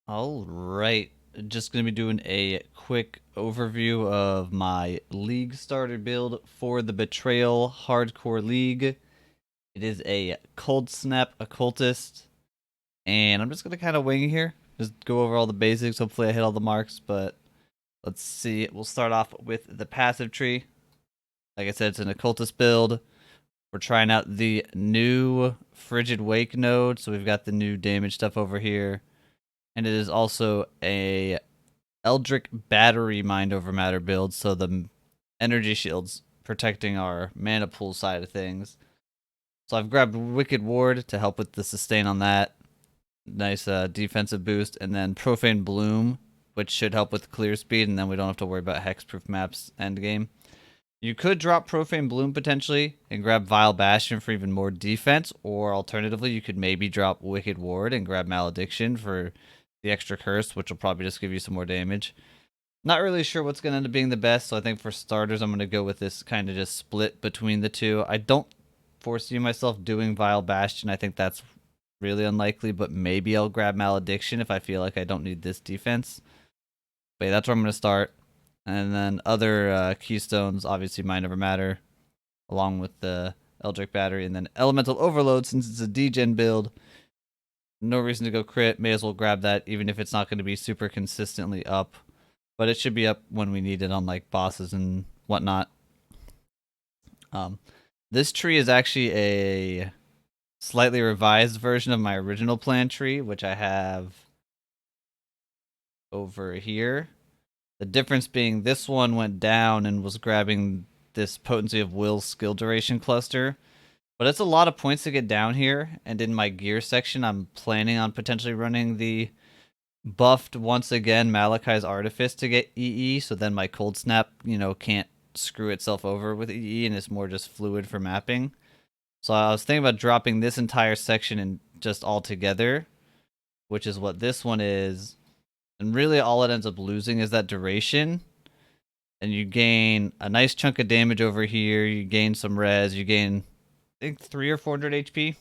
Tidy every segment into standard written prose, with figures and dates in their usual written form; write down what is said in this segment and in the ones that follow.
All right, just going to be doing a quick overview of my League starter build for the Betrayal Hardcore League. It is a Cold Snap Occultist, and I'm just going to kind of wing it here. Just go over all the basics. Hopefully I hit all the marks, but let's see. We'll start off with the passive tree. Like I said, it's an Occultist build. We're trying out the new Frigid Wake node, so we've got the new damage stuff over here. And it is also a Eldritch Battery Mind Over Matter build, so the energy shields protecting our mana pool side of things. So I've grabbed Wicked Ward to help with the sustain on that. Nice defensive boost, and then Profane Bloom, which should help with clear speed, and then we don't have to worry about hexproof maps endgame. You could drop Profane Bloom potentially and grab Vile Bastion for even more defense, or alternatively, you could maybe drop Wicked Ward and grab Malediction for the extra curse, which will probably just give you some more damage. Not really sure what's going to end up being the best, so I think for starters, I'm going to go with this kind of just split between the two. I don't foresee myself doing Vile Bastion. I think that's really unlikely, but maybe I'll grab Malediction if I feel like I don't need this defense. But yeah, that's where I'm going to start. And then other keystones, obviously Mind Over Matter, along with the Eldritch Battery, and then Elemental Overload, since it's a degen build. No reason to go crit, may as well grab that, even if it's not going to be super consistently up. But it should be up when we need it on like bosses and whatnot. This tree is actually a slightly revised version of my original plan tree, which I have over here. The difference being this one went down and was grabbing this Potency of Will skill duration cluster. But it's a lot of points to get down here, and in my gear section, I'm planning on potentially running the buffed once again Malachi's Artifice to get EE, so then my Cold Snap, can't screw itself over with EE and it's more just fluid for mapping. So I was thinking about dropping this entire section and just all together, which is what this one is. And really all it ends up losing is that duration. And you gain a nice chunk of damage over here, you gain some res, you gain I think 300 or 400 HP.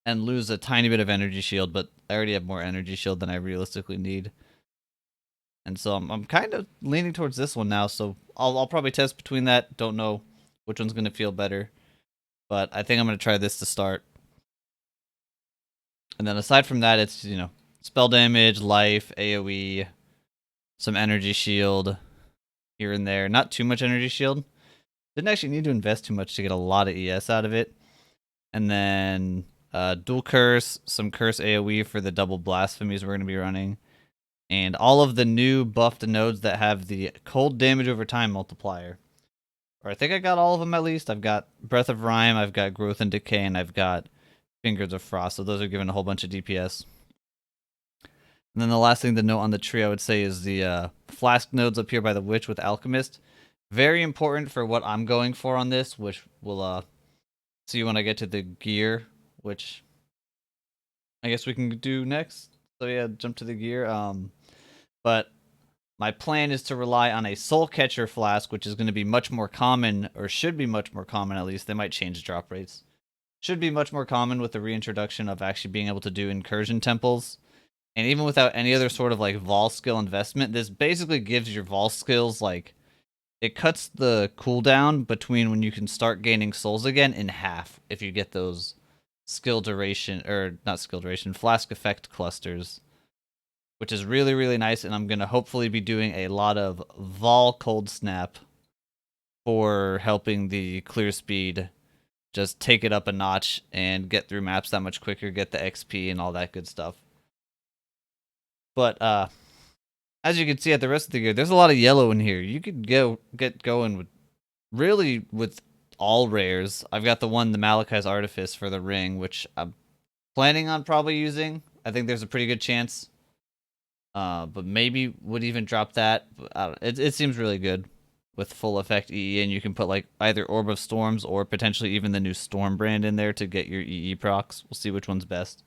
And lose a tiny bit of energy shield, but I already have more energy shield than I realistically need. And so I'm kind of leaning towards this one now, so I'll probably test between that. Don't know which one's going to feel better, but I think I'm going to try this to start. And then aside from that, it's, spell damage, life, AoE, some energy shield here and there. Not too much energy shield. Didn't actually need to invest too much to get a lot of ES out of it. And then dual curse, some curse AoE for the double blasphemies we're going to be running. And all of the new buffed nodes that have the cold damage over time multiplier. Or I think I got all of them at least. I've got Breath of Rime, I've got Growth and Decay, and I've got Fingers of Frost. So those are given a whole bunch of DPS. And then the last thing to note on the tree I would say is the Flask nodes up here by the Witch with Alchemist. Very important for what I'm going for on this, which we'll see when I get to the gear, which I guess we can do next. So yeah, jump to the gear. But my plan is to rely on a Soul Catcher Flask, which is going to be much more common, or should be much more common at least. They might change drop rates. Should be much more common with the reintroduction of actually being able to do incursion temples. And even without any other sort of like Vol skill investment, this basically gives your Vol skills like, it cuts the cooldown between when you can start gaining souls again in half if you get those skill duration, or not skill duration, flask effect clusters, which is really, really nice. And I'm going to hopefully be doing a lot of Vol Cold Snap for helping the clear speed just take it up a notch and get through maps that much quicker, get the XP and all that good stuff. But as you can see at the rest of the gear, there's a lot of yellow in here. You could get going with all rares. I've got the Malachi's Artifice for the ring, which I'm planning on probably using. I think there's a pretty good chance. But maybe would even drop that. It seems really good with full effect EE, and you can put like either Orb of Storms or potentially even the new Storm brand in there to get your EE procs. We'll see which one's best.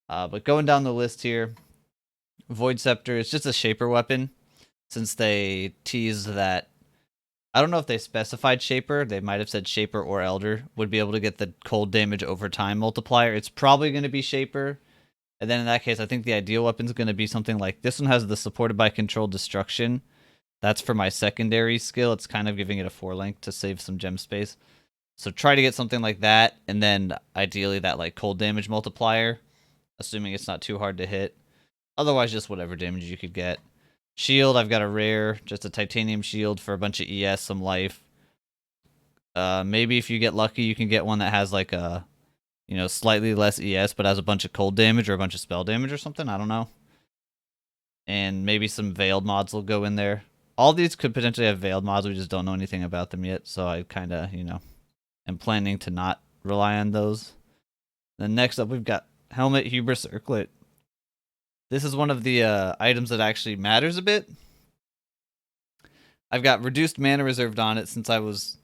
But going down the list here, Void Scepter is just a Shaper weapon, since they teased that. I don't know if they specified Shaper. They might have said Shaper or Elder would be able to get the cold damage over time multiplier. It's probably going to be Shaper, And then in that case, I think the ideal weapon is going to be something like this one has the supported by controlled destruction. That's for my secondary skill. It's kind of giving it a 4 link to save some gem space. So try to get something like that, and then ideally that like cold damage multiplier, assuming it's not too hard to hit. Otherwise, just whatever damage you could get. Shield, I've got a rare, just a titanium shield for a bunch of ES, some life. Maybe if you get lucky, you can get one that has like a, slightly less ES, but has a bunch of cold damage or a bunch of spell damage or something. I don't know. And maybe some veiled mods will go in there. All these could potentially have veiled mods. We just don't know anything about them yet. So I kind of, am planning to not rely on those. Then next up, we've got Helmet Hubris Circlet. This is one of the items that actually matters a bit. I've got reduced mana reserved on it since I was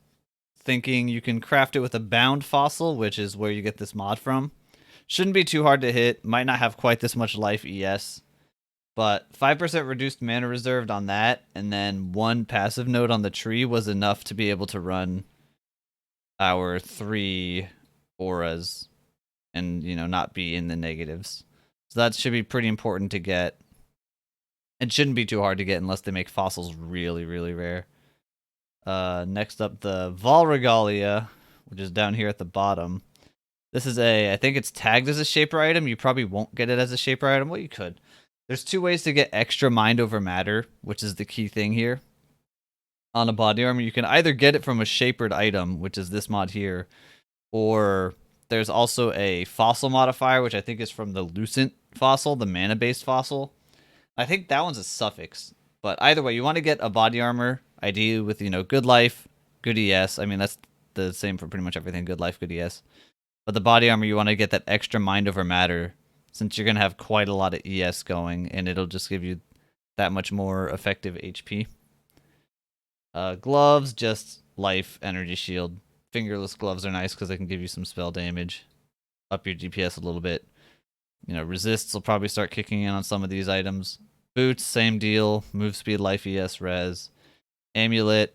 thinking you can craft it with a bound fossil, which is where you get this mod from. Shouldn't be too hard to hit. Might not have quite this much life ES. But 5% reduced mana reserved on that, and then 1 passive node on the tree was enough to be able to run our 3 auras and, not be in the negatives. So that should be pretty important to get. It shouldn't be too hard to get unless they make fossils really, really rare. Next up, the Vol Regalia, which is down here at the bottom. This is I think it's tagged as a shaper item. You probably won't get it as a shaper item. Well, you could. There's 2 ways to get extra mind over matter, which is the key thing here. On a body armor, you can either get it from a shapered item, which is this mod here, or there's also a fossil modifier, which I think is from the Lucent fossil, the mana-based fossil. I think that one's a suffix. But either way, you want to get a body armor, ideally with, good life, good ES. I mean, that's the same for pretty much everything, good life, good ES. But the body armor, you want to get that extra mind over matter, since you're going to have quite a lot of ES going, and it'll just give you that much more effective HP. Gloves, just life, energy shield. Fingerless gloves are nice because they can give you some spell damage. Up your DPS a little bit. Resists will probably start kicking in on some of these items. Boots, same deal. Move speed, life ES, res. Amulet,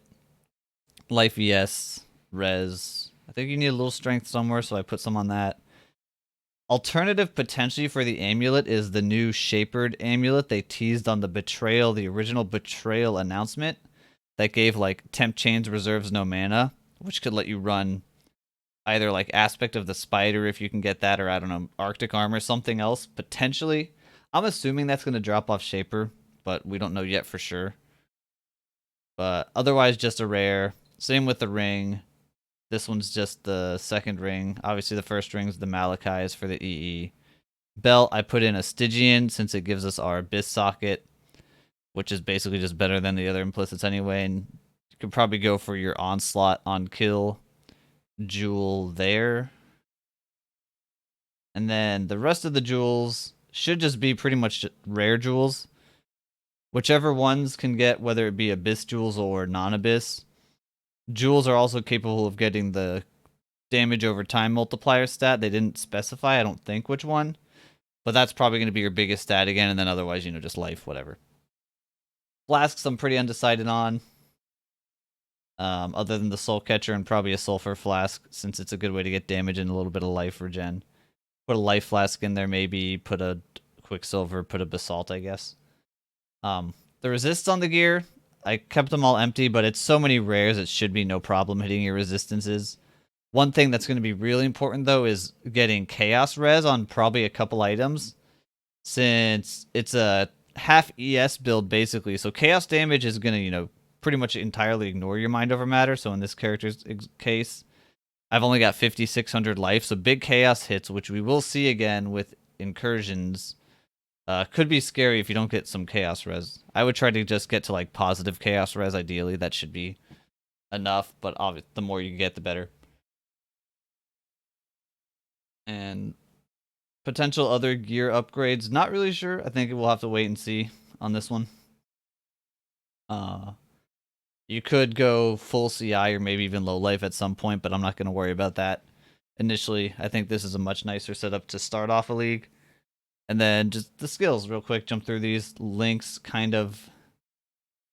life ES, res. I think you need a little strength somewhere, so I put some on that. Alternative potentially for the amulet is the new shapered amulet they teased on the Betrayal, the original Betrayal announcement that gave like temp chains reserves no mana, which could let you run either like aspect of the spider if you can get that, or I don't know, Arctic armor, something else potentially. I'm assuming that's going to drop off shaper, but we don't know yet for sure. But otherwise, just a rare. Same with the ring. This one's just the second ring. Obviously, the first ring is the Malachi's for the EE. Belt, I put in a Stygian since it gives us our Abyss socket, which is basically just better than the other implicits anyway. And you could probably go for your Onslaught on kill jewel there. And then the rest of the jewels should just be pretty much rare jewels. Whichever ones can get, whether it be Abyss jewels or non-Abyss. Jewels are also capable of getting the damage over time multiplier stat. They didn't specify, I don't think, which one. But that's probably going to be your biggest stat again, and then otherwise, just life, whatever. Flasks, I'm pretty undecided on. Other than the Soul Catcher and probably a Sulfur Flask, since it's a good way to get damage and a little bit of life regen. Put a Life Flask in there, maybe. Put a Quicksilver, put a Basalt, I guess. The resists on the gear, I kept them all empty, but it's so many rares, it should be no problem hitting your resistances. One thing that's going to be really important, though, is getting Chaos Res on probably a couple items, since it's a half ES build, basically. So Chaos damage is going to, pretty much entirely ignore your Mind Over Matter. So in this character's case, I've only got 5,600 life, so big Chaos hits, which we will see again with Incursions, could be scary if you don't get some Chaos Res. I would try to just get to like positive Chaos Res, ideally. That should be enough, but obviously, the more you get, the better. And potential other gear upgrades, not really sure. I think we'll have to wait and see on this one. You could go full CI or maybe even low life at some point, but I'm not going to worry about that initially. I think this is a much nicer setup to start off a league. And then just the skills, real quick, jump through these links, kind of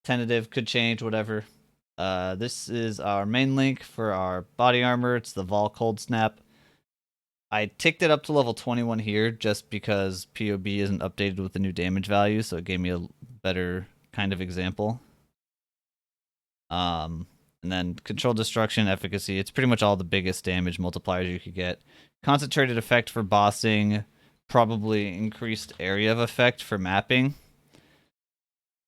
tentative, could change, whatever. This is our main link for our body armor. It's the Vol Cold Snap. I ticked it up to level 21 here just because POB isn't updated with the new damage value, so it gave me a better kind of example. And then control destruction, efficacy. It's pretty much all the biggest damage multipliers you could get. Concentrated effect for bossing, probably increased area of effect for mapping,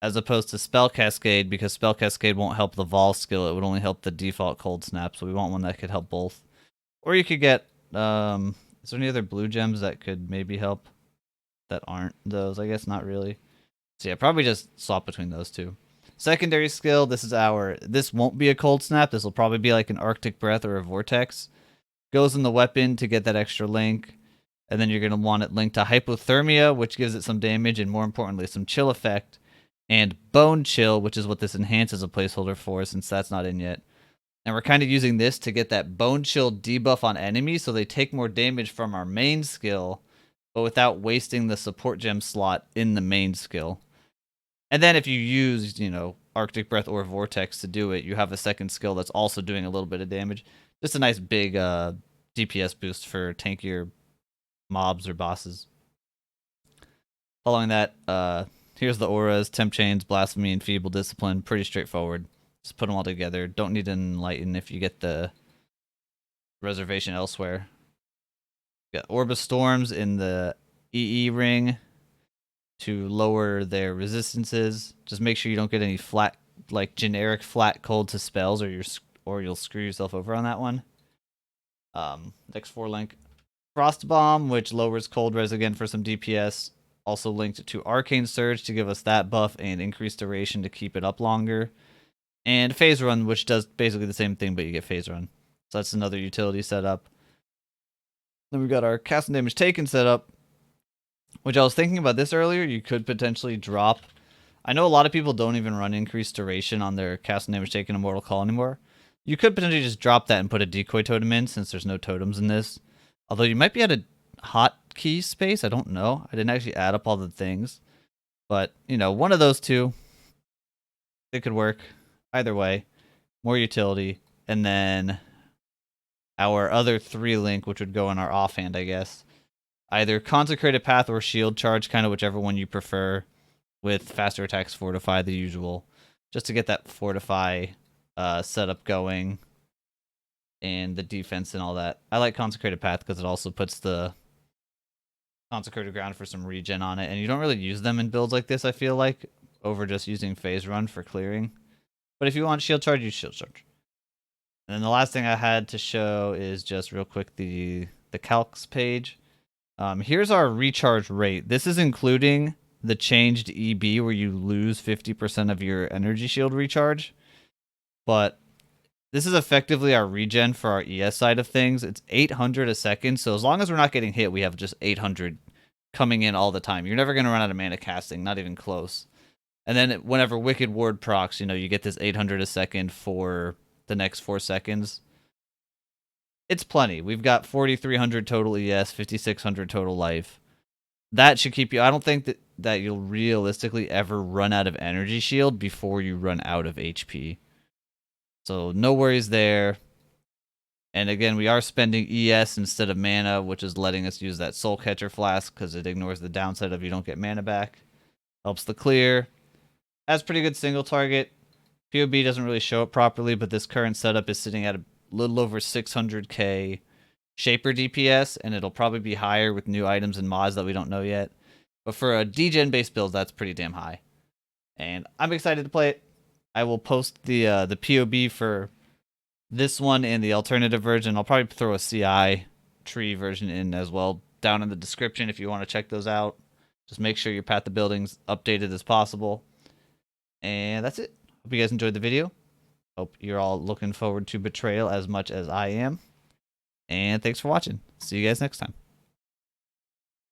as opposed to spell cascade, because spell cascade won't help the vol skill. It would only help the default cold snap. So we want one that could help both. Or you could get. Is there any other blue gems that could maybe help? That aren't those? I guess not really. So yeah, probably just swap between those two. Secondary skill, this won't be a cold snap. This will probably be like an Arctic breath or a vortex. Goes in the weapon to get that extra link. And then you're going to want it linked to hypothermia, which gives it some damage, and more importantly, some chill effect. And bone chill, which is what this enhances a placeholder for, since that's not in yet. And we're kind of using this to get that bone chill debuff on enemies, so they take more damage from our main skill, but without wasting the support gem slot in the main skill. And then if you use, Arctic Breath or Vortex to do it, you have a second skill that's also doing a little bit of damage. Just a nice big DPS boost for tankier mobs or bosses. Following that, here's the auras, Temp Chains, Blasphemy, and Feeble Discipline. Pretty straightforward. Just put them all together. Don't need an Enlighten if you get the reservation elsewhere. Got Orb of Storms in the EE ring to lower their resistances. Just make sure you don't get any flat, like generic flat cold to spells, or you'll screw yourself over on that one. Next 4 link. Frost Bomb, which lowers cold res again for some DPS. Also linked to Arcane Surge to give us that buff and increased duration to keep it up longer. And Phase Run, which does basically the same thing, but you get Phase Run. So that's another utility setup. Then we've got our cast and damage taken setup, which I was thinking about this earlier. You could potentially drop. I know a lot of people don't even run increased duration on their cast and damage taken in Mortal Call anymore. You could potentially just drop that and put a decoy totem in, since there's no totems in this. Although you might be at a hotkey space. I don't know. I didn't actually add up all the things. But, one of those two, it could work. Either way, more utility. And then our other 3 link, which would go in our offhand, I guess. Either Consecrated Path or Shield Charge, kind of whichever one you prefer, with faster attacks, Fortify, the usual. Just to get that Fortify setup going, and the defense and all that. I like Consecrated Path because it also puts the Consecrated Ground for some regen on it, and you don't really use them in builds like this, I feel like, over just using Phase Run for clearing. But if you want Shield Charge, use Shield Charge. And then the last thing I had to show is just real quick the calcs page. Here's our recharge rate. This is including the changed EB where you lose 50% of your energy shield recharge. But this is effectively our regen for our ES side of things. It's 800 a second, so as long as we're not getting hit, we have just 800 coming in all the time. You're never going to run out of mana casting, not even close. And then whenever Wicked Ward procs, you get this 800 a second for the next 4 seconds. It's plenty. We've got 4,300 total ES, 5,600 total life. That should keep you... I don't think that you'll realistically ever run out of energy shield before you run out of HP. So no worries there. And again, we are spending ES instead of mana, which is letting us use that Soul Catcher Flask because it ignores the downside of you don't get mana back. Helps the clear. Has pretty good single target. POB doesn't really show it properly, but this current setup is sitting at a little over 600k Shaper DPS, and it'll probably be higher with new items and mods that we don't know yet. But for a degen based build, that's pretty damn high. And I'm excited to play it. I will post the POB for this one and the alternative version. I'll probably throw a CI tree version in as well down in the description if you want to check those out. Just make sure your Path to Building's updated as possible. And that's it. Hope you guys enjoyed the video. Hope you're all looking forward to Betrayal as much as I am. And thanks for watching. See you guys next time.